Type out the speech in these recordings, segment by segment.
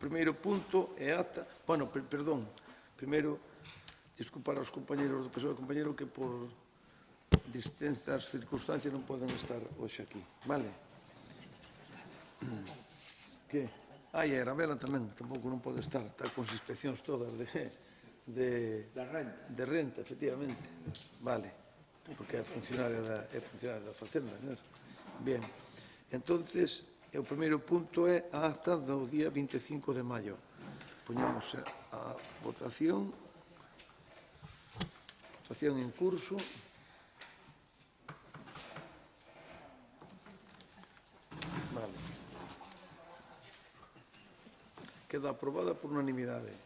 primeiro punto é acta... Bueno, perdón, primeiro, disculpar aos compañeros do PSOE, compañero, que por distintas circunstancias non poden estar hoxe aquí. Vale? Que? E a Vela tamén, tampouco non pode estar, está con as inspeccións todas de renta, efectivamente. Vale, porque é funcionaria da Facenda. Bien, entonces, o primeiro punto é a acta do día 25 de maio. Poñamos a votación en curso. Vale. Queda aprobada por unanimidade.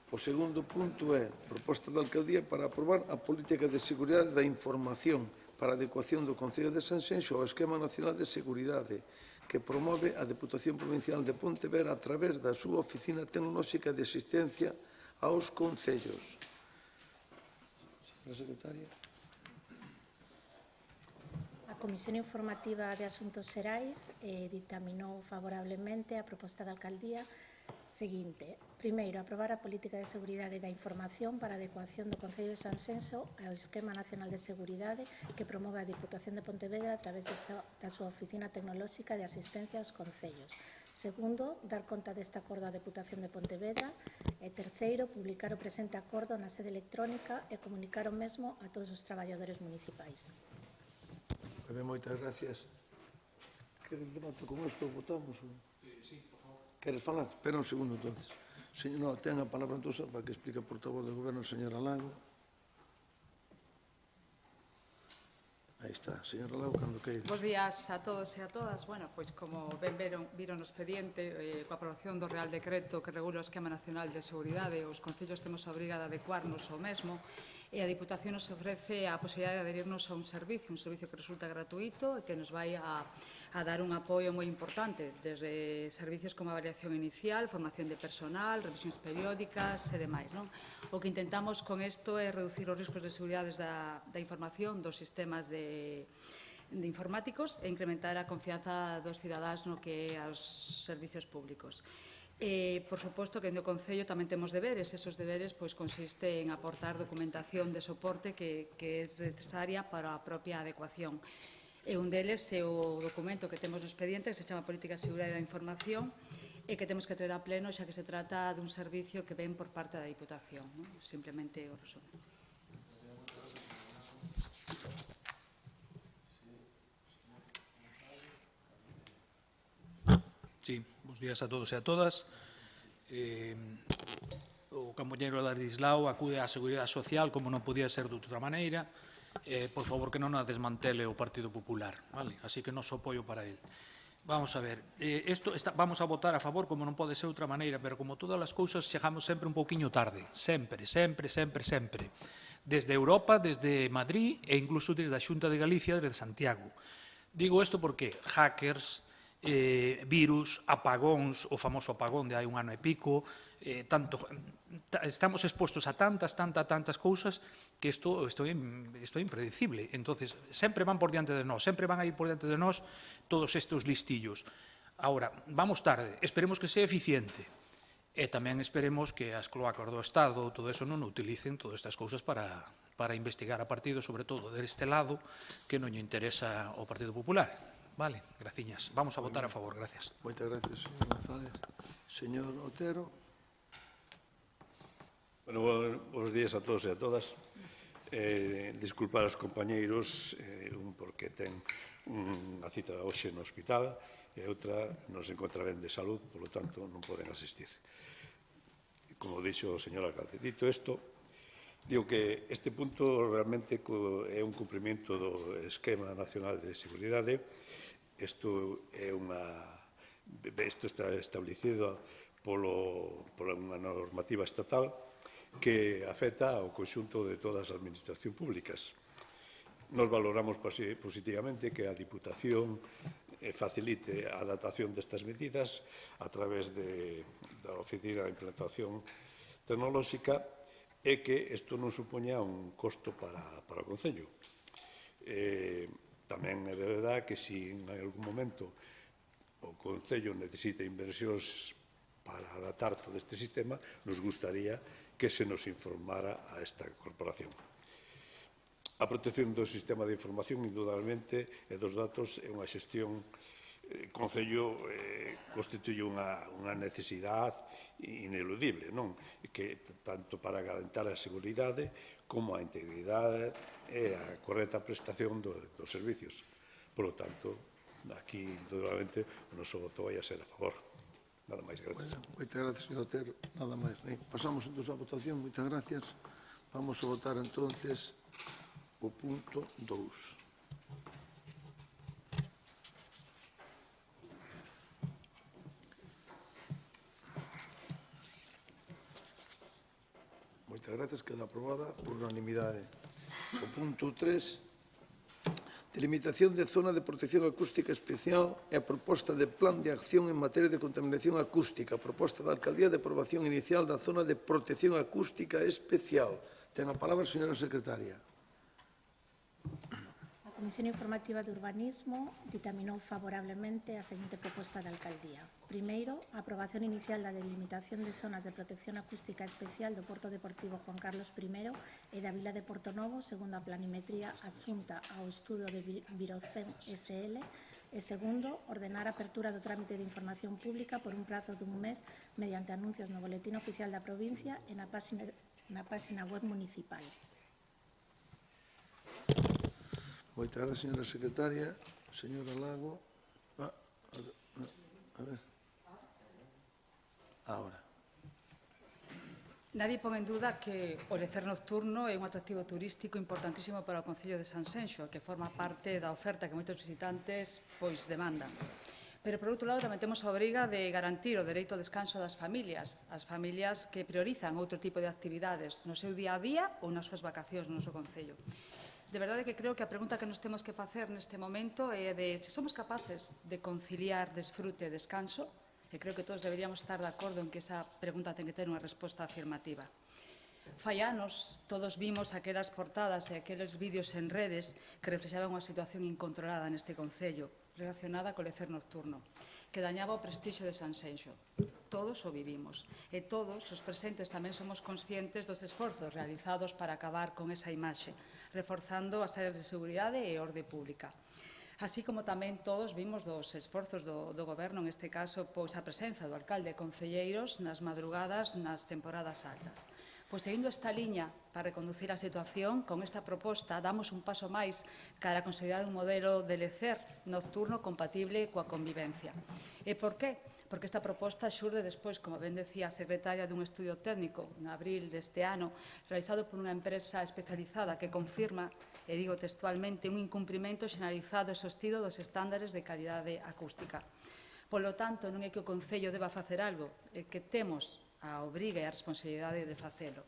O segundo punto é proposta da Alcaldía para aprobar a política de seguridade da información para a adecuación do Concello de Sanxenxo ao Esquema Nacional de Seguridade que promove a Deputación Provincial de Pontevedra a través da súa Oficina Tecnolóxica de Asistencia aos Concellos. Señora Secretaria. A Comisión Informativa de Asuntos Xerais dictaminou favorablemente a proposta da Alcaldía seguinte. Primeiro, aprobar a Política de Seguridade da Información para a adecuación do Concello de Sanxenxo ao Esquema Nacional de Seguridade que promove a Deputación de Pontevedra a través da súa Oficina Tecnolóxica de Asistencia aos Concellos. Segundo, dar conta deste acordo á Deputación de Pontevedra. E terceiro, publicar o presente acordo na sede electrónica e comunicar o mesmo a todos os traballadores municipais. Ben, moitas gracias. Queres debate con isto? Votamos? Sí, por favor. Queres falar? Espera un segundo, entonces. Señor, ten a palabra entonces para que explique o portavoz do Goberno, señora Lago. Aí está, señora Lago, cando queira. Bos días a todos e a todas. Bueno, pois como ben viron no expediente, coa aprobación do Real Decreto que regula o Esquema Nacional de Seguridade, os concellos temos a obriga de adecuarnos ao mesmo e a Diputación nos ofrece a posibilidade de adherirnos a un servicio que resulta gratuito e que nos vai a dar un apoio moi importante, desde servicios como a avaliación inicial, formación de personal, revisións periódicas e demais. O que intentamos con isto é reducir os riscos de seguridade da información dos sistemas de informáticos e incrementar a confianza dos cidadáns no que é aos servicios públicos. Por suposto que no Concello tamén temos deberes. Esos deberes consiste en aportar documentación de soporte que é necesaria para a propia adecuación. E un deles é o documento que temos no expediente que se chama Política de Seguridade da Información e que temos que traer a pleno xa que se trata dun servicio que ven por parte da Diputación. Simplemente o resumo. Sí, bons días a todos e a todas. O compañeiro Ladislao acude á Seguridade Social como non podía ser de outra maneira. Por favor, que non a desmantele o Partido Popular, vale? Así que noso apoio para ele. Vamos a ver, vamos a votar a favor como non pode ser de outra maneira, pero como todas as cousas chegamos sempre un pouquiño tarde, sempre. Desde Europa, desde Madrid e incluso desde a Xunta de Galicia, desde Santiago. Digo isto porque hackers, virus, apagóns, o famoso apagón de hai un ano e pico, estamos expostos a tantas cousas que isto é impredecible. Entonces, sempre van por diante de nós, sempre van a ir por diante de nós todos estes listillos. Ahora, vamos tarde, esperemos que sea eficiente e tamén esperemos que as cloacas do Estado, todo eso, non utilicen todas estas cousas para investigar a partido, sobre todo deste lado, que non lle interesa ao Partido Popular. Vale, graciñas. Vamos a votar a favor, gracias. Moitas gracias, señor González. Señor Otero. Bueno, bons días a todos e a todas. Disculpar aos compañeiros, porque ten unha cita hoxe no hospital e outra non se encontra ben de salud, polo tanto non poden asistir. Como dixo o señor alcalde. Dito isto, digo que este punto realmente é un cumprimento do Esquema Nacional de Seguridade. Isto está establecido pola unha normativa estatal que afecta ao conxunto de todas as administracións públicas. Nos valoramos positivamente que a Diputación facilite a adaptación destas medidas a través da Oficina de Implantación Tecnolóxica e que isto non supoña un costo para o Concello. Tamén é verdade que se en algún momento o Concello necesita inversións para adaptar todo este sistema, nos gustaría que se nos informara a esta corporación. A protección do sistema de información, indudablemente, e dos datos é unha xestión o Concello constituye unha necesidade ineludible, non? Que tanto para garantar a seguridade como a integridade e a correcta prestación dos servicios. Por lo tanto, aquí, indudablemente, o noso voto vai a ser a favor. Nada máis, gracias. Moitas gracias, señor Otero. Nada máis. Pasamos entón á votación. Moitas gracias. Vamos a votar entonces o punto 2. Moitas gracias. Queda aprobada por unanimidade. O punto 3. Delimitación de zona de protección acústica especial e a proposta de plan de acción en materia de contaminación acústica. Proposta da Alcaldía de aprobación inicial da zona de protección acústica especial. Ten a palabra a señora secretaria. A Comisión Informativa de Urbanismo ditaminou favorablemente a seguinte proposta da Alcaldía. Primeiro, a aprobación inicial da delimitación de zonas de protección acústica especial do Porto Deportivo Juan Carlos I e da Vila de Portonovo, segundo a planimetría adxunta ao estudo de Virocen SL. E segundo, ordenar a apertura do trámite de información pública por un prazo dun mes mediante anuncios no Boletín Oficial da Provincia e na páxina web municipal. Moitas gracias, señora secretaria. Señora Lago. A ver. Ahora. Nadie pon en duda que o lecer nocturno é un atractivo turístico importantísimo para o Concello de Sanxenxo, que forma parte da oferta que moitos visitantes demandan. Pero, por outro lado, tamén temos a obriga de garantir o dereito ao descanso das familias, as familias que priorizan outro tipo de actividades no seu día a día ou nas súas vacacións no noso Concello. De verdade que creo que a pregunta que nos temos que facer neste momento é de se somos capaces de conciliar desfrute e descanso, e creo que todos deberíamos estar de acordo en que esa pregunta ten que ter unha resposta afirmativa. Fai anos, todos vimos aquelas portadas e aqueles vídeos en redes que reflexaban unha situación incontrolada neste Concello, relacionada co lecer nocturno, que dañaba o prestixio de Sanxenxo. Todos o vivimos e todos os presentes tamén somos conscientes dos esforzos realizados para acabar con esa imaxe, reforzando as áreas de seguridade e orde pública. Así como tamén todos vimos dos esforzos do Goberno, en este caso, pois a presenza do alcalde e concelleiros nas madrugadas nas temporadas altas. Pois, seguindo esta liña para reconducir a situación, con esta proposta damos un paso máis cara a considerar un modelo de lecer nocturno compatible coa convivencia. E por qué? Porque esta proposta xurde despois, como ben decía a secretaria, dun estudio técnico en abril deste ano, realizado por unha empresa especializada que confirma, e digo textualmente, un incumprimento xeneralizado e sostido dos estándares de calidade acústica. Polo tanto, non é que o Concello deba facer algo, é que temos a obriga e a responsabilidade de facelo.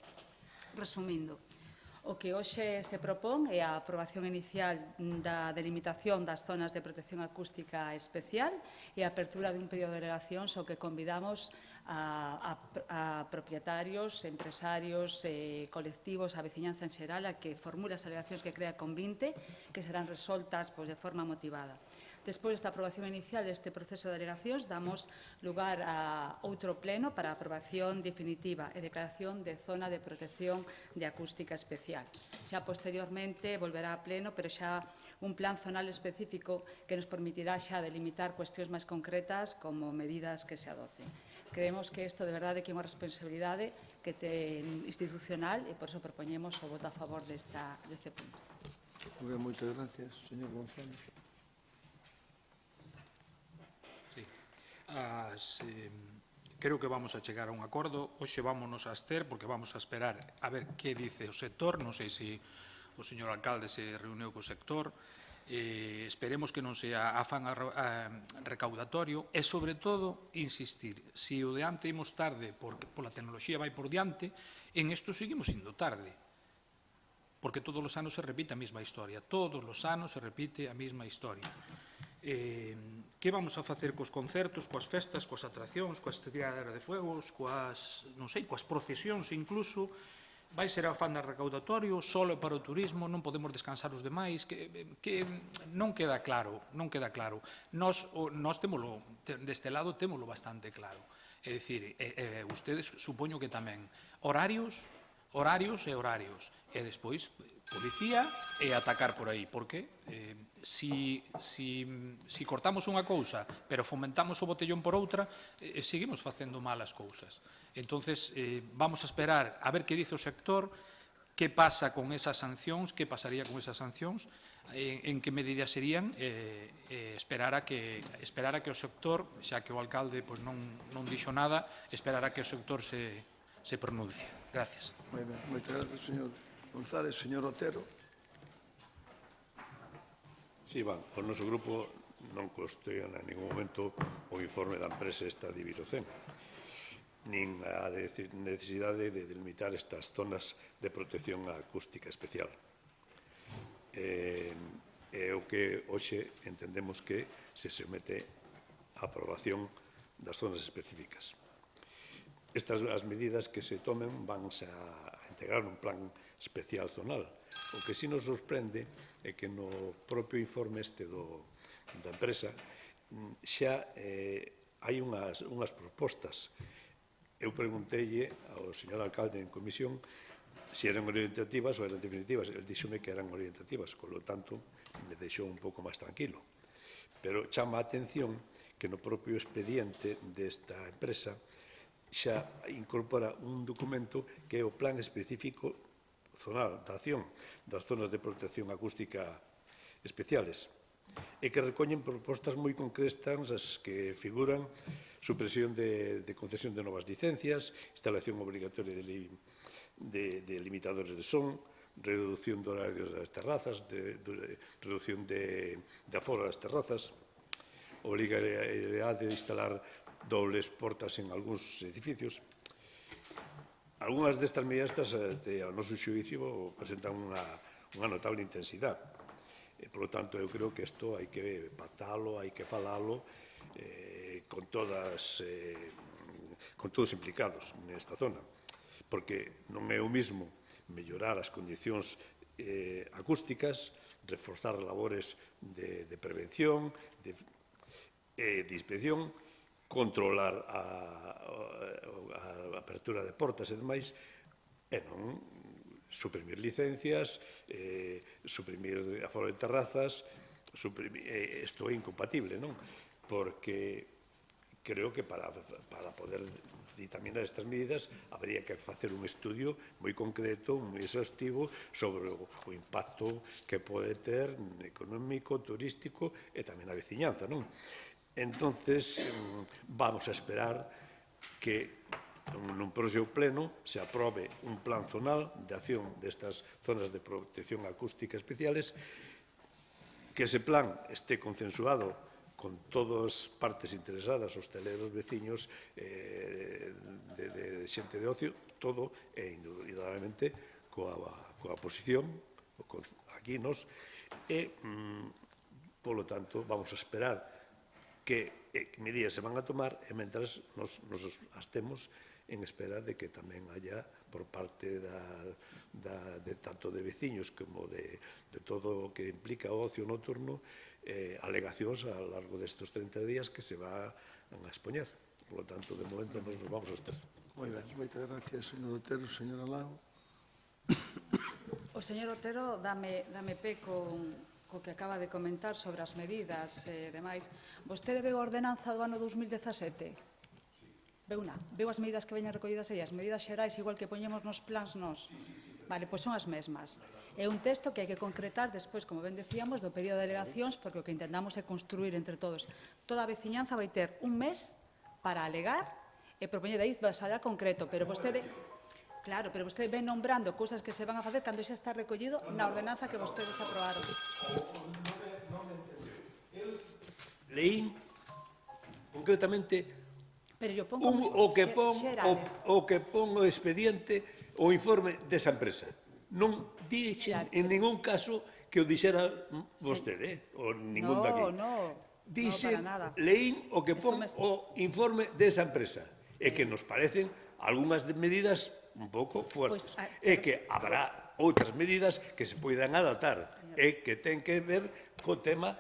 Resumindo, o que hoxe se propón é a aprobación inicial da delimitación das zonas de protección acústica especial e a apertura dun pedido de delegacións ao que convidamos a propietarios, empresarios, colectivos, a veciñanza en xeral, a que formule as alegacións que crea con 20, que serán resoltas de forma motivada. Despois desta aprobación inicial deste proceso de delegacións, damos lugar a outro pleno para a aprobación definitiva e declaración de zona de protección de acústica especial. Xa posteriormente volverá a pleno, pero xa un plan zonal específico que nos permitirá xa delimitar cuestións máis concretas como medidas que se adopten. Creemos que isto de verdade que é unha responsabilidade que ten institucional e por iso propoñemos o voto a favor deste punto. Moitas gracias, señor González. Creo que vamos a chegar a un acordo. Hoxe vámonos a abster porque vamos a esperar a ver que dice o sector. Non sei se o señor alcalde se reuniu co sector. Esperemos que non sea afán recaudatorio e, sobre todo, insistir. Se o de ante imos tarde porque pola tecnoloxía vai por diante, en isto seguimos indo tarde. Porque todos os anos se repite a mesma historia. Todos os anos se repite a mesma historia. Que vamos a facer cos concertos, coas festas, coas atraccións, coas tiradas de fuegos, coas procesións incluso? Vai ser afán recaudatorio, solo para o turismo, non podemos descansar os demais, que non queda claro, non queda claro. Nós deste lado témolo bastante claro. É dicir, ustedes supoño que tamén horarios e horarios, e despois policía e atacar por aí, porque si cortamos unha cousa pero fomentamos o botellón por outra, seguimos facendo malas cousas. Entonces, vamos a esperar a ver que dice o sector, que pasa con esas sancións, que pasaría con esas sancións, en que medidas serían, esperar a que o sector, xa que o alcalde non dixo nada, esperar a que o sector se pronuncie. Gracias. Moi ben, moitas gracias, señor González. Señor Otero. Sí, o noso grupo non cuestiona en ningún momento o informe da empresa esta de Virocen, nin a necesidade de delimitar estas zonas de protección acústica especial. É o que hoxe entendemos que se somete a aprobación das zonas específicas. Estas as medidas que se tomen van a integrar un plan especial zonal. O que sí nos sorprende é que no propio informe da empresa xa hai unhas propostas. Eu preguntei ao señor alcalde en comisión se eran orientativas ou eran definitivas. El díxome que eran orientativas, con lo tanto, me deixou un pouco máis tranquilo. Pero chama a atención que no propio expediente desta empresa xa incorpora un documento que é o Plan Específico Zonal de Acción das Zonas de Protección Acústica Especiales e que recoñen propostas moi concretas as que figuran supresión de concesión de novas licencias, instalación obrigatoria de limitadores de son, reducción de horarios das terrazas, reducción de aforo das terrazas, obrigatoriedade de instalar dobles portas en algúns edificios. Algúnas destas medidas, ao noso xuízo, presentan unha notable intensidade. Por lo tanto, eu creo que isto hai que pactalo, hai que falalo con todos implicados nesta zona, porque non é o mismo mellorar as condicións acústicas, reforzar labores de prevención, de inspección, controlar a apertura de portas e demais, e non suprimir licencias, suprimir aforo de terrazas, isto é incompatible, non? Porque creo que para poder ditaminar estas medidas habría que facer un estudio moi concreto, moi exhaustivo sobre o impacto que pode ter económico, turístico e tamén a veciñanza, non? Entonces, vamos a esperar que nun próximo pleno se aprobe un plan zonal de acción destas zonas de protección acústica especiales, que ese plan esté consensuado con todas as partes interesadas, hosteleros, veciños, de xente de ocio, todo, e indudablemente coa oposición, aquí nos, e, polo tanto, vamos a esperar que medidas se van a tomar e mentras nos estemos en espera de que tamén haya por parte tanto de veciños como de todo o que implica o ocio nocturno alegacións a lo largo destes 30 días que se va a expoñer. Por lo tanto, de momento nos vamos a estar. Moi ben, moitas gracias, señor Otero. Señor Alao. O señor Otero dame pé co que acaba de comentar sobre as medidas e demais. Vostede veu a ordenanza do ano 2017? Veuna? Veu as medidas que veñen recollidas aí? As medidas xerais, igual que poñemos nos plans nos? Vale, pois son as mesmas. É un texto que hai que concretar despois, como ben decíamos, do período de alegacións, porque o que intentamos é construir entre todos. Toda a veciñanza vai ter un mes para alegar e propoñer aí basada concreto, pero vostede... Claro, pero vostede ven nombrando cousas que se van a facer cando xa está recollido na ordenanza que vostedes aprobaron. Leín concretamente o que pon o expediente, o informe desa empresa. Non dixen en ningún caso que o dixera vostede, ou ningún daqui. Dixen, leín o que pon o informe desa empresa, e que nos parecen algunhas medidas un pouco fuertes, e que habrá outras medidas que se poidan adaptar, e que ten que ver co tema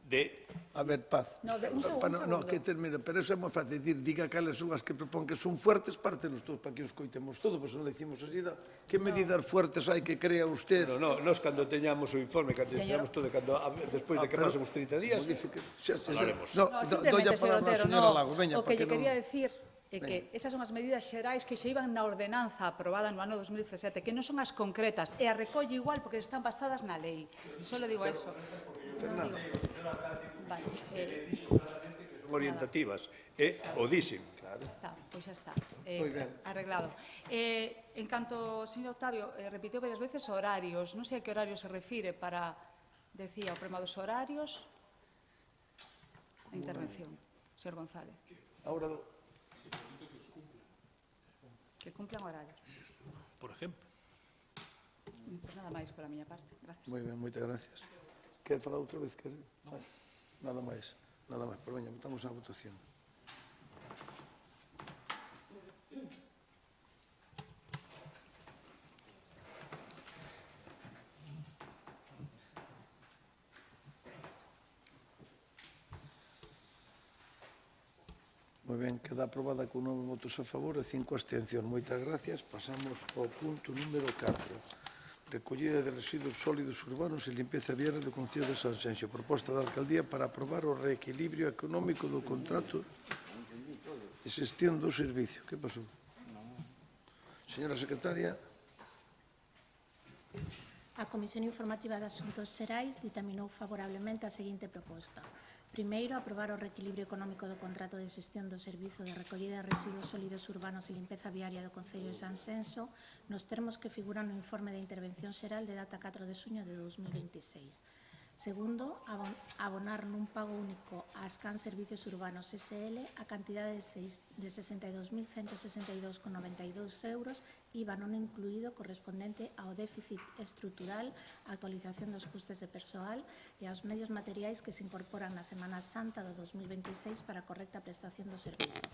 de... A ver, paz. No, un segundo. No, que termina, pero eso é moi fácil, decir, diga cales son as que propón que son fuertes, pártelos todos para que os coitemos todos, pois non le decimos así, que medidas fuertes hai que crea usted? No, nos cando teñamos o informe, cando teñamos todo, despois de que pasen os 30 días, falaremos. No, simplemente, señor Otero, o que lle non... quería decir é que esas son as medidas xerais que se iban na ordenanza aprobada no ano 2017, que non son as concretas, e a recolle igual porque están basadas na lei. Só le digo eso. Non digo. Vale, son orientativas, o dixen. está, pois xa está, Moi ben. arreglado. En canto, señor Octavio, repitiu varias veces horarios, non sei a que horario se refire para, decía, o problema dos horarios, a intervención, señor González. Ahora, Que cumplan horarios. Por exemplo. Pois nada máis pola miña parte. Gracias. moi ben, moitas gracias. Quer falar outra vez? Nada máis. Nada máis. Pois veña, votamos a votación. Moi ben, queda aprobada con 9 votos a favor e 5 abstencións. Moitas gracias. Pasamos ao punto número 4. Recollida de residuos sólidos urbanos e limpeza viaria do Concello de Sanxenxo. Proposta da Alcaldía para aprobar o reequilibrio económico do contrato de xestión do servicio. Que pasou? Señora secretaria. A Comisión Informativa de Asuntos Xerais ditaminou favorablemente a seguinte proposta. Primeiro, aprobar o reequilibrio económico do contrato de xestión do Servizo de Recollida de Residuos Sólidos Urbanos e Limpeza Viaria do Concello de Sanxenxo nos termos que figuran no informe de intervención xeral de data 4 de xuño de 2026. Segundo, abonar nun pago único a Ascan Servicios Urbanos SL a cantidade de 62.162,92 euros, IVA non incluído, correspondente ao déficit estrutural, a actualización dos custes de persoal e aos medios materiais que se incorporan na Semana Santa do 2026 para a correcta prestación do servizo.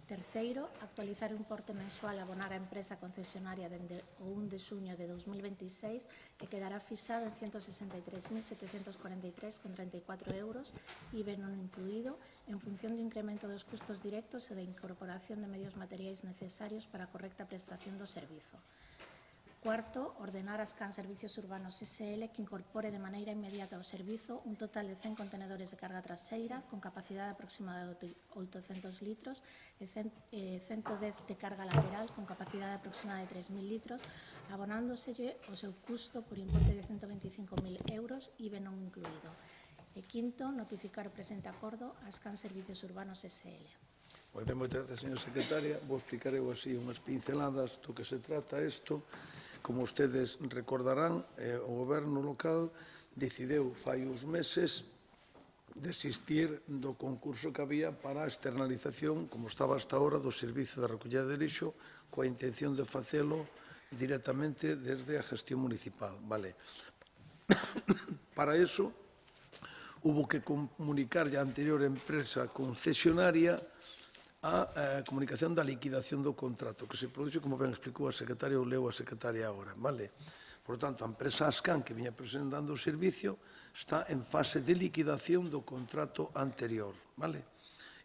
Terceiro, actualizar o importe mensual a abonar a empresa concesionaria dende o 1 de xuño de 2026 que quedará fixado en 163.743,34 euros, IVA non incluído, en función do incremento dos custos directos e da incorporación de medios materiais necesarios para a correcta prestación do servizo. Cuarto, ordenar a Ascan Servicios Urbanos SL que incorpore de maneira inmediata ao servizo un total de 100 contenedores de carga traseira con capacidade aproximada de 800 litros e 110 de carga lateral con capacidade aproximada de 3.000 litros, abonándoselle o seu custo por importe de 125.000 euros, IVA non incluído. E quinto, notificar o presente acordo a Ascan Servicios Urbanos SL. Moi ben, moitas gracias, señora secretaria. Vou explicar eu así unhas pinceladas do que se trata isto. Como ustedes recordarán, o goberno local decideu fai uns meses desistir do concurso que había para a externalización, como estaba hasta ahora, do servizo de recollida de lixo, coa intención de facelo directamente desde a gestión municipal. Vale. Para eso, hubo que comunicar a anterior empresa concesionaria a comunicación da liquidación do contrato, que se produxe, como ben explicou a secretaria, ou leu a secretaria agora, vale? Por tanto, a empresa Ascan, que viña presentando o servicio, está en fase de liquidación do contrato anterior, vale?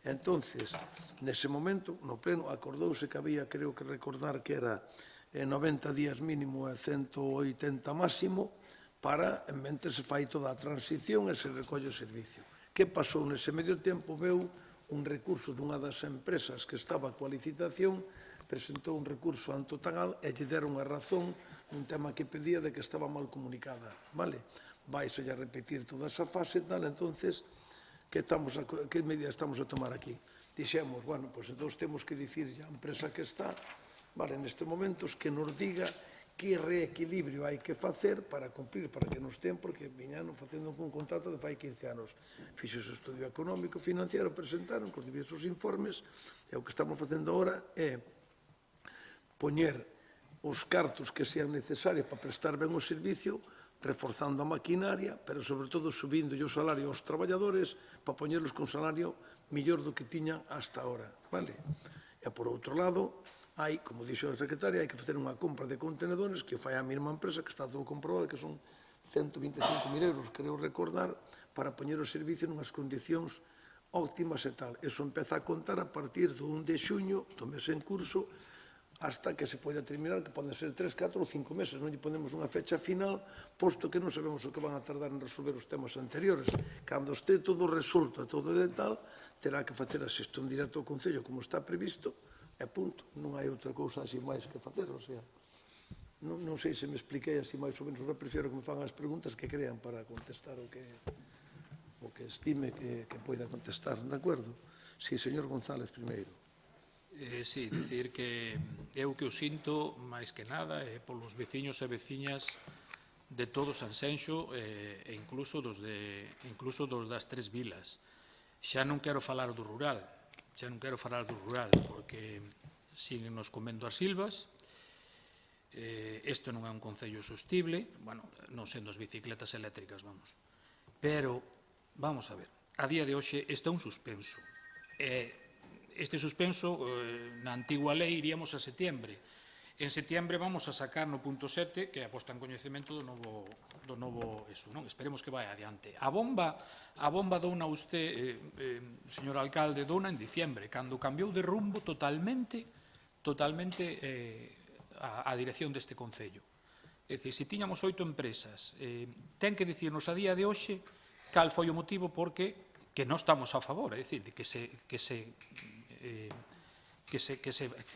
Entonces, nese momento, no pleno, acordouse que había, creo que recordar que era 90 días mínimo e 180 máximo, para, mentre se fai toda a transición e se recolle o servicio. Que pasou nese medio tempo? Veu un recurso dunha das empresas que estaba coa licitación, presentou un recurso ante o TAGAL e lle deron a razón un tema que pedía de que estaba mal comunicada, vale? Vaise a repetir toda esa fase e tal, entonces, que medida estamos a tomar aquí? Dixemos, bueno, pois entón temos que dicir a empresa que está, vale, nestes momentos, que nos diga que reequilibrio hai que facer para cumprir, para que nos ten, porque viñaron facendo un contrato de fai 15 anos. Fixos o estudio económico e financiero, presentaron cos diversos informes, e o que estamos facendo agora é poñer os cartos que sean necesarios para prestar ben o servicio, reforzando a maquinaria, pero sobre todo subindo o salario aos traballadores para poñerlos con salario mellor do que tiñan hasta ahora, vale? E por outro lado, hai, como dixo a secretaria, hai que facer unha compra de contenedores que fai a mesma empresa, que está todo comprobado, que son 125.000 euros, creo recordar, para poñer o servicio nunhas condicións óptimas e tal. Eso empeza a contar a partir do 1 de xuño, do mes en curso, hasta que se poida terminar, que poden ser 3, 4 ou 5 meses. Non lle ponemos unha fecha final, posto que non sabemos o que van a tardar en resolver os temas anteriores. Cando este todo resolto e todo de tal, terá que facer a xestión directa ao Concello como está previsto, e punto. Non hai outra cousa así máis que facer, o sea... Non sei se me expliquei así máis ou menos, eu prefiero que me fagan as preguntas que crean para contestar o que estime que poida contestar, de acordo? Si, señor González, primeiro. Sí, dicir que eu que o sinto, máis que nada, polos veciños e veciñas de todo Sanxenxo e incluso dos das tres vilas. Xa non quero falar do rural, porque siguen nos comendo as silvas. Isto non é un concello sostible, bueno, non sendo as bicicletas eléctricas, vamos. Pero, vamos a ver, a día de hoxe isto é un suspenso. Este suspenso, na antigua lei, iríamos a setembro. En setembro vamos a sacar no punto 7, que é a posta en coñecemento do novo eso, non? Esperemos que vai adiante. A bomba douna usted, señor alcalde, douna en diciembre, cando cambiou de rumbo totalmente a dirección deste concello. É dicir, se tiñamos 8 empresas, ten que dicirnos a día de hoxe cal foi o motivo porque que non estamos a favor, é dicir, que se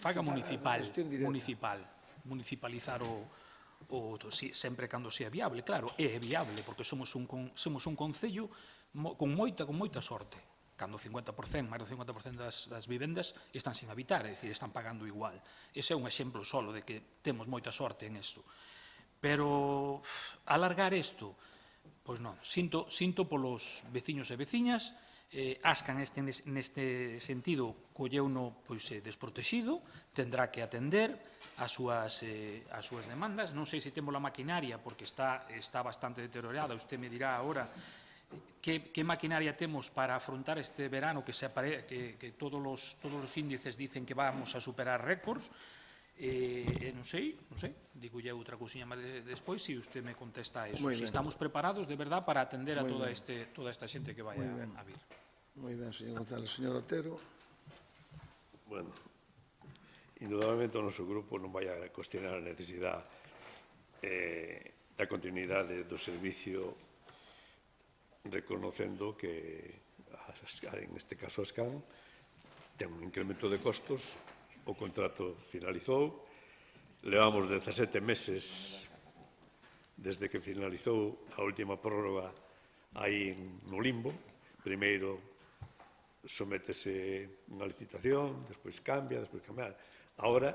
faga municipalizar sempre cando sea viable, claro, é viable, porque somos un concello con moita sorte, cando 50%, máis do 50% das vivendas están sin habitar, é dicir, están pagando igual. Ese é un exemplo solo de que temos moita sorte en isto. Pero alargar isto, pois non, sinto polos veciños e veciñas. Ascan neste sentido colleuno desprotegido, tendrá que atender as súas demandas. Non sei se temos a maquinaria, porque está bastante deteriorada. Usted me dirá agora que maquinaria temos para afrontar este verano que todos os índices dicen que vamos a superar récords. Non sei, digolle outra cousiña máis despois se usted me contesta eso, se estamos preparados de verdad para atender a toda esta xente que vai a vir. Moi ben, señor González. Señor Otero. Bueno, indudablemente o noso grupo non vai a cuestionar a necesidade da continuidade do servicio, reconocendo que en este caso a SCAN ten un incremento de costos. O contrato finalizou, levamos 17 meses desde que finalizou a última prórroga aí no limbo. Primeiro sométese unha licitación, despois cambia, Ahora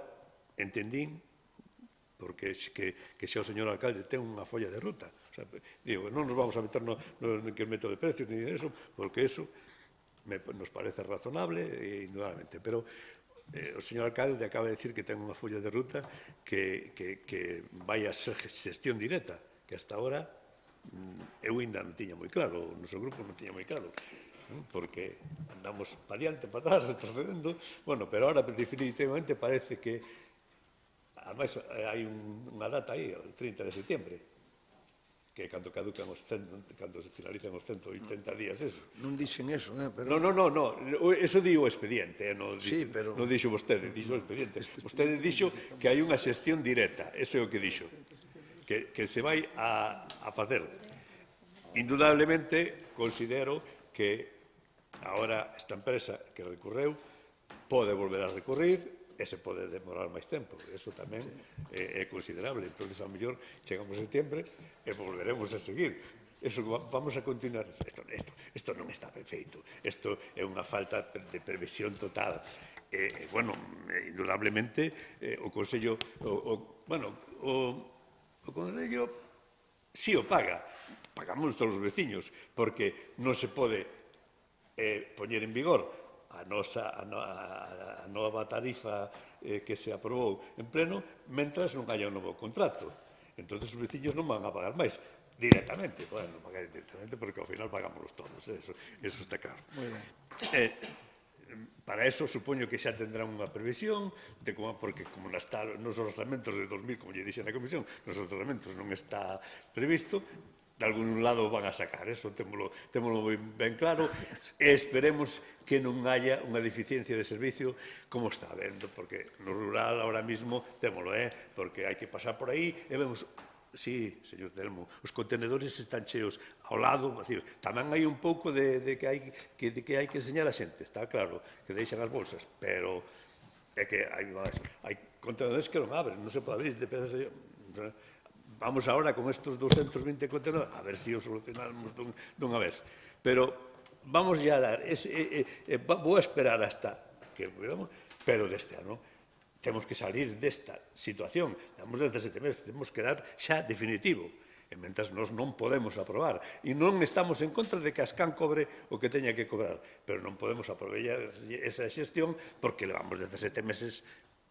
entendín, porque xa o señor alcalde ten unha folla de ruta. Digo, non nos vamos a meter no incremento de precios ni de eso, porque eso nos parece razonable, indudablemente, pero o señor alcalde acaba de decir que ten unha folla de ruta que vai a ser xestión directa, que hasta ahora eu ainda non tiña moi claro, o noso grupo non tiña moi claro, porque andamos para diante, para atrás, retrocedendo, pero ahora definitivamente parece que, ademais, hai unha data aí, o 30 de setembro, que cando caducan cando se finalizan os 180 días, eso. Non dixen eso, pero... No, eso di o expediente, non dixo vostede, dixo o expediente. Vostede dixo que hai unha xestión directa, eso é o que dixo, que se vai a facer. Indudablemente, considero que agora esta empresa que recorreu pode volver a recurrir e se pode demorar máis tempo. Eso tamén é considerable. Entón, a mellor, chegamos a setembro e volveremos a seguir. Eso vamos a continuar. Isto non está ben feito. Isto é unha falta de previsión total. Indudablemente, o Consello... O Consello sí o paga. Pagamos todos os veciños, porque non se pode poñer en vigor a nova tarifa que se aprobou en pleno, mentras non haya un novo contrato. Entón, os veciños non van a pagar máis directamente. Non pagar directamente porque ao final pagámoslos todos, eso está claro. Para eso, supoño que xa tendrán unha previsión, porque como nos orzamentos de 2000, como lle dixe na comisión, nos orzamentos non está previsto, de algún lado van a sacar, eso témolo ben claro, e esperemos que non haya unha deficiencia de servicio como está habendo, porque no rural ahora mismo témolo, porque hai que pasar por aí e vemos... Sí, señor Telmo, os contenedores están cheos ao lado, tamén hai un pouco de que hai que enseñar a xente, está claro, que deixan as bolsas, pero é que hai contenedores que non abren, non se pode abrir de pedazos de... Vamos agora con estes 220 contenedores, a ver se o solucionamos dunha vez, pero vamos ya a dar, vou a esperar hasta que podamos, pero deste ano, temos que salir desta situación. Temos 17 meses, temos que dar xa definitivo. E mentras nós non podemos aprobar. E non estamos en contra de que Ascan cobre o que teña que cobrar. Pero non podemos aproveitar esa xestión porque levamos 17 meses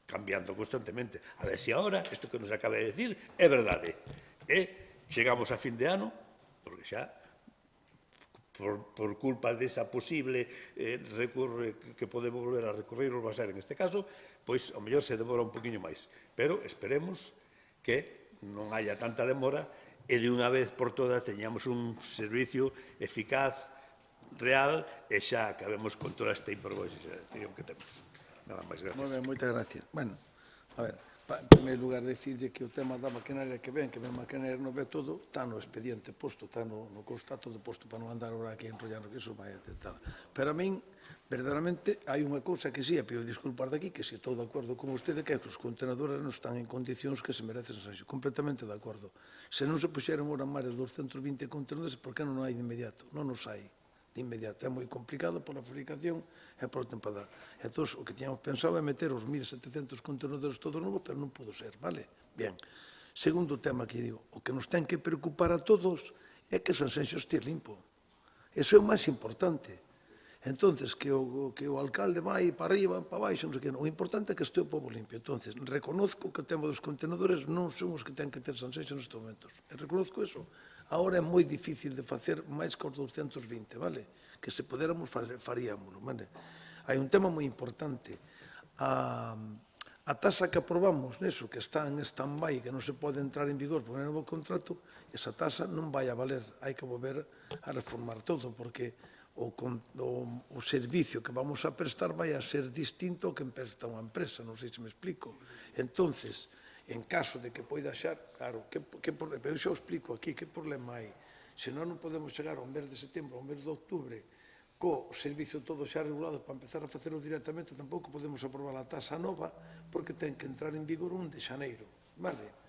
cambiando constantemente. A ver se agora, isto que nos acaba de decir, é verdade. E chegamos a fin de ano, porque xa por culpa desa posible que pode volver a recurrir o Basar en este caso, pois ao mellor se demora un poquinho máis. Pero esperemos que non haya tanta demora e de unha vez por todas teñamos un servicio eficaz, real, e xa acabemos con toda esta improvisación que temos. Nada máis, gracias. Moi ben, moitas gracias. Bueno, a ver, en primeiro lugar, decirlle que o tema da maquinaria que ven maquinaria non ve todo, está no expediente posto, está no está todo posto para non andar ahora aquí enrollando, que iso vai a tentar. Pero a min, verdadeiramente, hai unha cousa que sí, e pido disculpar daqui, que si estou de acordo con vostede, que os contenedores non están en condicións que se merecen Sanxo. Completamente de acordo. Se non se puxeron ora máis de 220 contenedores, por que non hai de inmediato? Non nos hai de inmediato. É moi complicado pola fabricación e pola temporada. Entón, o que tiñamos pensado é meter os 1.700 contenedores todos novos, pero non pudo ser, vale? Bien. Segundo tema que digo, o que nos ten que preocupar a todos é que Sanxenxo este limpo. Eso é o máis importante. Entonces, que o alcalde vai para arriba, para baixo, non sei que, o importante é que este o povo limpio. Entonces, reconozco que o tema dos contenedores non son os que ten que ter Sanxenxo nestes momentos. E reconozco eso. Agora é moi difícil de facer máis que os 220, vale? Que se poderamos faríamoslo, vale? Hai un tema moi importante. A tasa que aprobamos neso, que está en stand-by, que non se pode entrar en vigor por un novo contrato, esa tasa non vai a valer. Hai que volver a reformar todo, porque o servicio que vamos a prestar vai a ser distinto ao que presta unha empresa, non sei se me explico. Entonces, en caso de que poida xar, claro, eu xa o explico aquí, que problema hai? Se non podemos chegar ao mes de setembro, ao mes de outubro, co servicio todo xa regulado para empezar a facelo directamente, tampouco podemos aprobar a tasa nova, porque ten que entrar en vigor 1 de xaneiro, vale?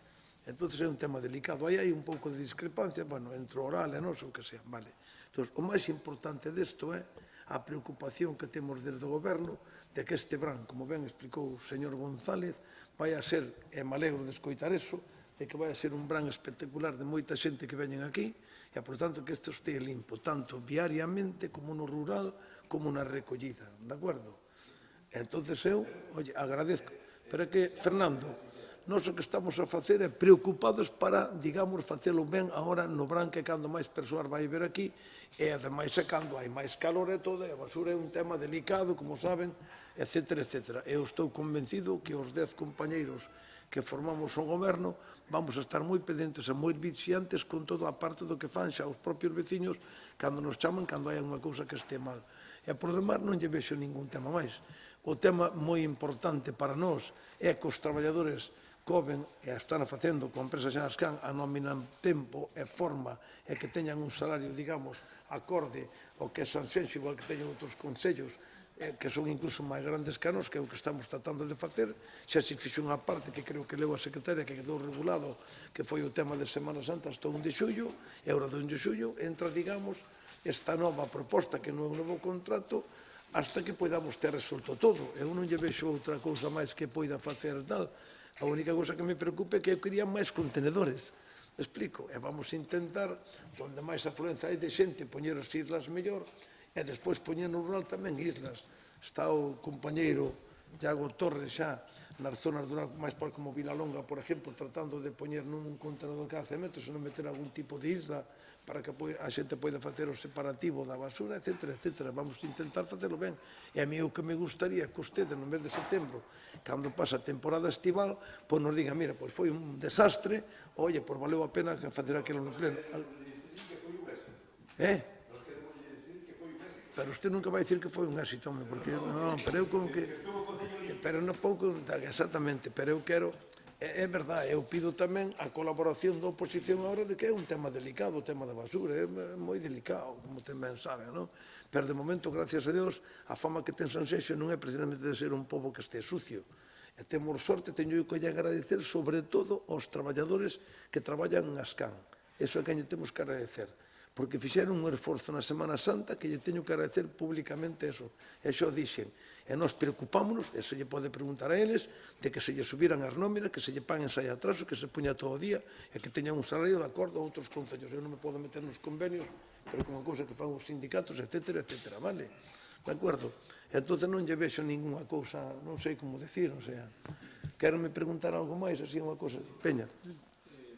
Entón, é un tema delicado. Aí hai un pouco de discrepancia, bueno, entre oral e non, o que sea, vale? Entón, o máis importante desto é a preocupación que temos desde o goberno de que este verán, como ben explicou o señor González, vai a ser, e me alegro de escoitar eso, de que vai a ser un verán espectacular de moita xente que veñen aquí, e, por tanto, que este este limpo, tanto viariamente como no rural, como na recollida, de acordo? Entón, eu, agradezco. Pero é que, Fernando, nós o que estamos a facer é preocupados para, digamos, facelo ben agora no verán, que cando máis persoas vai ver aquí, e ademais cando hai máis calor e todo, e a basura é un tema delicado, como saben, etcétera, etcétera. Eu estou convencido que os 10 compañeiros que formamos o goberno vamos a estar moi pendentes e moi vixiantes con toda a parte do que fan xa os propios veciños cando nos chaman, cando hai unha cousa que este mal. E por demais non lle vexo ningún tema máis. O tema moi importante para nós é que os traballadores coben e están facendo con a empresa xa Ascan a nómina en tempo e forma e que teñan un salario, digamos, acorde ao que é Sanxenxo, igual que teñen outros concellos que son incluso máis grandes que nós, que é o que estamos tratando de facer. Xa se fixo unha parte que creo que leu a secretaria, que quedou regulado, que foi o tema de Semana Santa hasta 1 de xullo, e ahora do 1 de xullo entra, digamos, esta nova proposta, que non é un novo contrato, hasta que podamos ter resolto todo. Eu non lle vexo outra cousa máis que poida facer tal. A única cousa que me preocupa é que eu quería máis contenedores. Me explico? E vamos a intentar, onde máis afluencia hai de xente, poñer as islas mellor, e despois poñer no rural tamén islas. Está o compañeiro Iago Torres xa nas zonas máis pobres como Vilalonga, por exemplo, tratando de poñer nun contenedor cada 100 metros e non meter algún tipo de isla para que a xente poida facer o separativo da basura, etc. Vamos intentar facelo ben. E a mí o que me gustaría que ustedes, no mes de setembro, cando pasa a temporada estival, pois nos digan, mira, pois foi un desastre, oye, pois valeu a pena facer aquilo no pleno. Pero usted nunca vai dicir que foi un éxito, home, porque non, pero eu como que... Pero non pouco, exactamente, pero eu quero... É verdade, eu pido tamén a colaboración da oposición agora de que é un tema delicado, o tema da basura, é moi delicado, como tamén sabe, non? Pero de momento, gracias a Deus, a fama que ten Sanxenxo non é precisamente de ser un pobo que este sucio. E temos sorte, teño que lle agradecer, sobre todo, aos traballadores que traballan en Ascan. Eso é que lle temos que agradecer. Porque fixeron un esforzo na Semana Santa que lle teño que agradecer públicamente eso. E xo dixen. E nós preocupámonos, e se lle pode preguntar a eles, de que se lle subiran as nóminas, que se lle paguen sai atraso, que se puña todo o día, e que teñan un salario de acordo a outros concellos. Eu non me podo meter nos convenios, pero con a cousa que fan os sindicatos, etc., vale? De acordo? E entón non lle vexo ninguna cousa, non sei como decir, o sea, quero me preguntar algo máis, así unha cousa. Peña.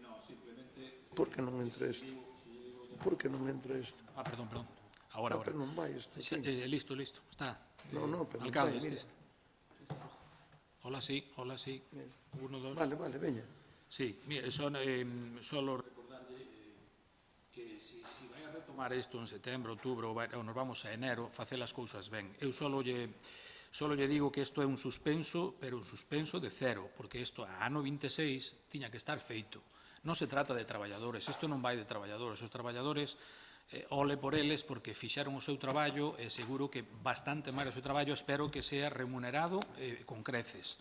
No, simplemente... Por que non entra isto? Por que non entra isto? Perdón. Ahora. Pero non vai isto. Listo, está. No, pero alcalde, vai, mira. Hola, sí. 1, 2... Vale, veña. Sí, mire, solo recordarle que si vai a retomar isto en setembro, outubro, ou nos vamos a enero, facer as cousas ben. Eu solo lle digo que isto é un suspenso, pero un suspenso de cero, porque isto a ano 26 tiña que estar feito. Non se trata de traballadores, isto non vai de traballadores. Os traballadores, ole por eles, porque fixeron o seu traballo, e seguro que bastante máis o seu traballo, espero que sea remunerado con creces,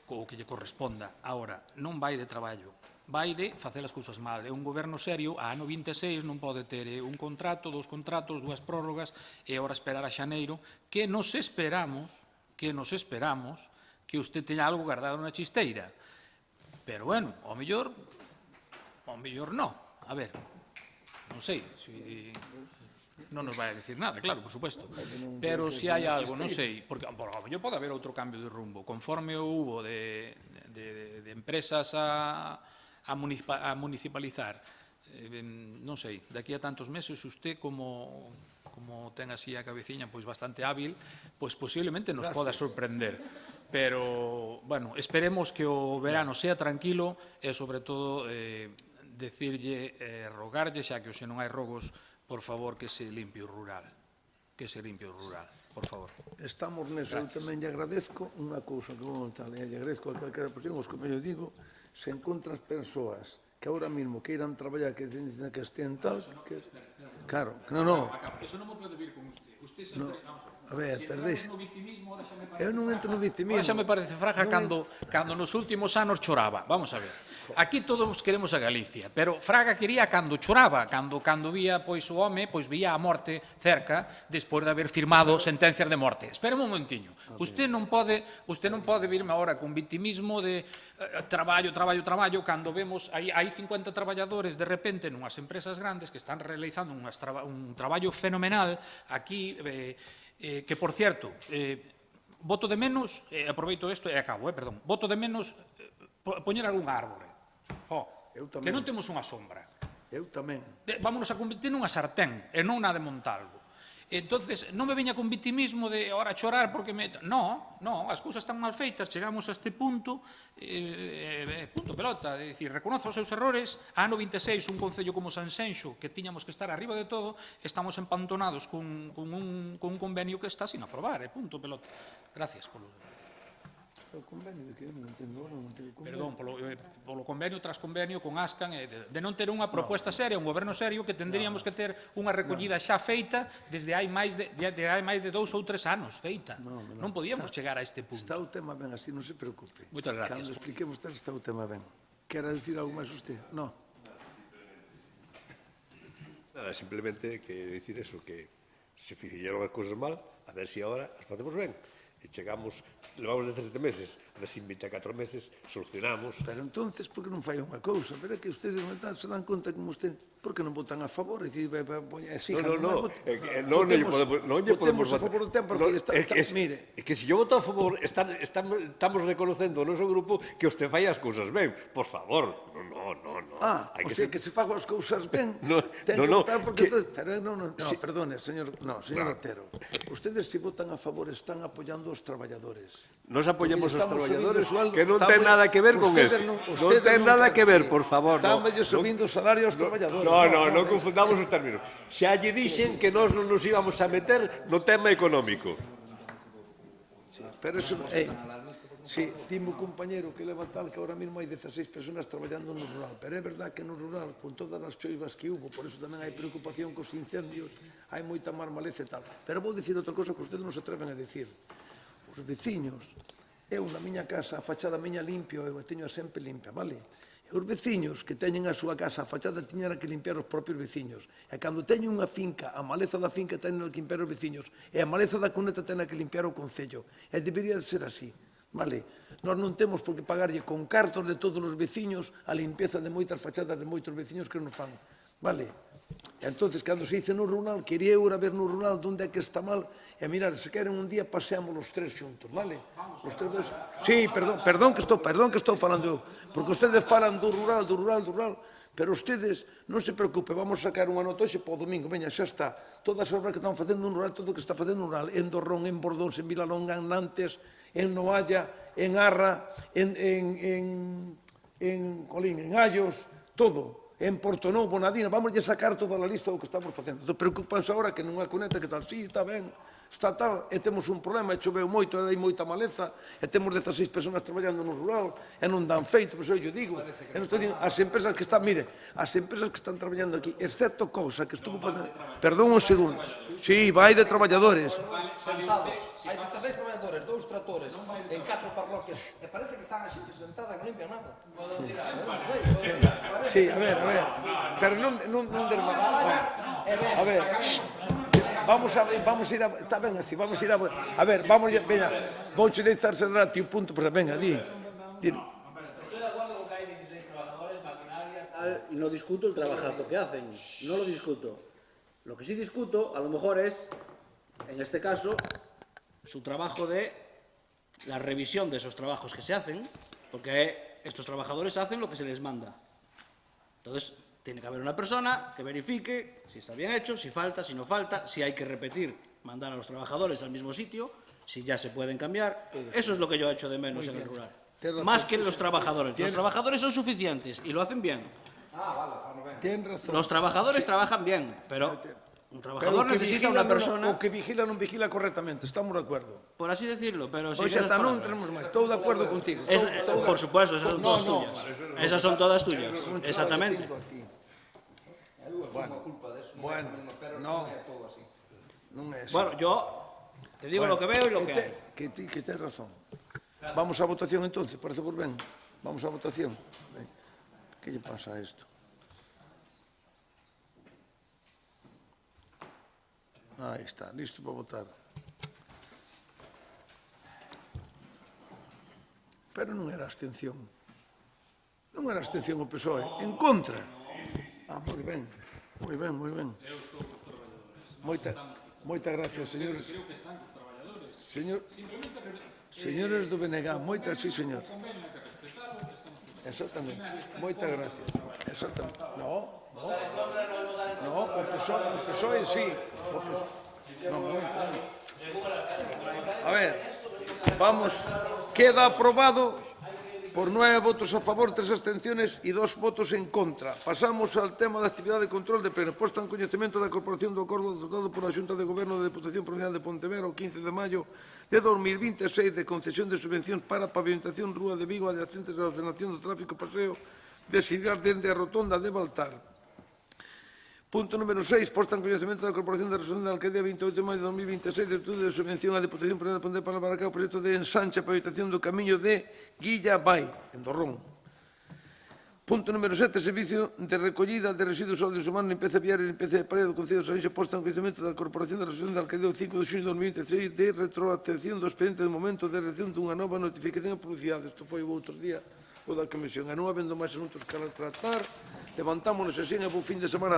o que lle corresponda. Ahora, non vai de traballo, vai de facer as cousas mal. É un goberno serio, a ano 26 non pode ter un contrato, 2 contratos, 2 prórrogas, e agora esperar a xaneiro, que nos esperamos que usted teña algo guardado na chisteira. Pero, bueno, ao mellor non. A ver, non sei, non nos vai a decir nada, claro, por supuesto. Pero se hai algo, non sei, porque ao mellor pode haber outro cambio de rumbo. Conforme hubo de empresas a municipalizar, non sei, daqui a tantos meses, usted como ten así a cabeciña pois bastante hábil, pois posiblemente nos poda sorprender. Pero, bueno, esperemos que o verano sea tranquilo e, sobre todo, decirlle, rogarlle, xa que hoxe non hai rogos, por favor, que se limpie o rural. Por favor. Estamos neso, eu tamén lle agradezco unha cousa que vou notar, lle agradezco a calquera posición, os que me digo, se encontras persoas que ahora mismo queiran traballar, que estén tal, que... Claro, non. Eso non me pode vir con usted. Usted sempre, vamos a ver, perdéis. Eu non entro no victimismo. Xa me parece Fraga cando nos últimos anos choraba. Vamos a ver. Aquí todos queremos a Galicia, pero Fraga quería cando choraba, cando vía pois o home, pois vía a morte cerca despois de haber firmado sentencias de morte. Espera un momentiño. Usted non pode virme agora con victimismo de traballo, cando vemos hai 50 traballadores de repente nunhas empresas grandes que están realizando un traballo fenomenal aquí, que, por cierto, voto de menos, aproveito isto e acabo, voto de menos poñer algún árbore. Que non temos unha sombra. Eu tamén. Vámonos a convertir nunha sartén e non na de Montalvo. Entonces, non me veña con victimismo de ahora chorar porque me... No, as cousas están mal feitas, chegamos a este punto, punto pelota, é dicir, reconozo os seus errores, ano 26, un concello como Sanxenxo, que tiñamos que estar arriba de todo, estamos empantonados con un convenio que está sin aprobar, punto pelota. Gracias polo... O convenio de que eu non entendo, non teño convenio. Perdón, polo convenio tras convenio con Ascan, de non ter unha proposta seria, un goberno serio, que tendríamos que ter unha recollida xa feita desde hai máis de 2 ou 3 anos feita. Non podíamos chegar a este punto. Está o tema ben así, non se preocupe. Moitas gracias. Cando expliquemos está o tema ben. Quera dicir algo máis usted? Non. Nada, simplemente que dicir eso, que se fixeron as cousas mal, a ver se agora as facemos ben. E chegamos, levamos 17 meses, a ver se en 24 meses solucionamos. Pero entonces, por que non fai unha cousa? Pero é que ustedes se dan conta como usted por que non votan a favor? Non lle podemos a favor do tempo, porque mire... É que se yo voto a favor, estamos reconocendo o noso grupo que usted fai as cousas ben. Por favor, non. Que se fago as cousas ben, ten que votar porque... Perdone, señor Otero. Ustedes, se votan a favor, están apoiando os traballadores. Nos apoyamos os traballadores, que non ten nada que ver con eso. Non ten nada que ver, por favor. Están mellor subindo o salario aos traballadores. Non confundamos os términos. Xa lle dixen que nós non nos íbamos a meter no tema económico. Pero eso... Sí, dime o compañero que leva tal que ahora mismo hai 16 personas traballando no rural, pero é verdad que no rural, con todas as choivas que hubo, por eso tamén hai preocupación cos incendios, hai moita marmaleza e tal. Pero vou dicir outra cosa que ustedes non se atreven a dicir. Os veciños, eu na miña casa, a fachada miña limpio, eu a teño sempre limpia, vale? E os veciños que teñen a súa casa, a fachada, tiñan que limpiar os propios veciños. E cando teñen unha finca, a maleza da finca teñen que limpiar os veciños, e a maleza da cuneta teñen que limpiar o concello. E debería de ser así. Vale, nós non temos por que pagarlle con cartos de todos os veciños a limpieza de moitas fachadas de moitos veciños que non fan. Vale, e entonces, cando se dice no rural, quería eu a ver no rural onde é que está mal, e mirar, se queren un día paseamos os tres xuntos, vale? Os tres dos... Sí, perdón que estou falando eu, porque ustedes falan do rural, pero ustedes non se preocupen, vamos a sacar unha nota hoxe para o domingo, veña, xa está, todas as obras que están facendo no rural, todo o que está facendo no rural, en Dorrón, en Bordóns, en Vilalonga, en Nantes, en Noalla, en Arra, en Colín, en Allos, todo, en Portonovo, Nadina, vamos a sacar toda a lista do que estamos facendo. Entón, preocupanse agora que non é conecta, que tal, sí, está ben, está tal, e temos un problema, e choveu moito, e hai moita maleza, e temos 16 personas traballando no rural, e non dan feito, pois eu digo, e non estou dicindo, as empresas que están, mire, as empresas que están traballando aquí, excepto cousa que estuvo facendo, perdón un segundo, sí, vai de traballadores, Hai 16 traballadores, 2 tractores, en 4 parroquias, e parece que están así, sentadas, non limpian nada. Sí, a ver, pero non desmarcamos. A ver, vamos a ir a... Está ben así, vamos a ir a... A ver, vamos, veña, vou utilizarse el ratio, punto, pero venga, di. Estoy de acuerdo con que hay 16 trabajadores, maquinaria, tal, y no discuto el trabajazo que hacen, no lo discuto. Lo que sí discuto, a lo mejor es, en este caso, su trabajo de la revisión de esos trabajos que se hacen, porque estos trabajadores hacen lo que se les manda. Entonces, tiene que haber una persona que verifique si está bien hecho, si falta, si no falta, si hay que repetir, mandar a los trabajadores al mismo sitio, si ya se pueden cambiar. Eso es lo que yo echo de menos en el rural. Más que los trabajadores. Los trabajadores son suficientes y lo hacen bien. Los trabajadores trabajan bien, pero... Un trabajador necesita una persona... O que vigila non vigila correctamente, estamos de acuerdo. Por así decirlo, pero... Pois hasta non tenemos máis, estou de acuerdo contigo. Por supuesto, esas son todas tuyas. Esas son todas tuyas, exactamente. Bueno, non é eso. Bueno, yo te digo lo que veo y lo que hay. Que tens razón. Vamos a votación entonces, parece por ben. Vamos a votación. Que lle pasa a isto? Aí está, listo para votar. Pero non era abstención. Non era abstención o PSOE. En contra. Moi ben, moi ben, moi ben. Eu estou cos traballadores. Moitas gracias, señores. Creo que están cos traballadores. Señores do BNG, moitas, sí, señor. Exactamente. Moitas gracias. Exactamente. No, o PSOE sí. A ver, vamos, queda aprobado por 9 votos a favor, 3 abstenciones y 2 votos en contra. Pasamos al tema de actividad de control de pleno. Posta en coñecemento da Corporación do acordo adoptado por a Xunta de Goberno da Deputación Provincial de Pontevedra o 15 de maio de 2026 de concesión de subvencións para pavimentación Rúa de Vigo adyacentes a ordenación do tráfico paseo de Silgar dende a rotonda de Baltar. Punto número 6. Posta en coñecemento da Corporación de Resolución da Alcaldía 28 de maio de 2026 de estudio de subvención á Deputación Provincial de Pontevedra para abarcar o proxecto de ensanche e pavimentación do camiño de Guillabay, en Dorrón. Punto número 7. Servicio de recollida de residuos sólidos humanos, limpieza viaria e limpieza de parede do Concello de Sanxenxo. Posta en coñecemento da Corporación de Resolución da Alcaldía 5 de xunio de 2026 de retroacción do expediente do momento de reacción dunha nova notificación e publicidade. Isto foi o outro día, da comisión. E non habendo máis asuntos que tratar, levantámonos así e bo fin de semana a todos.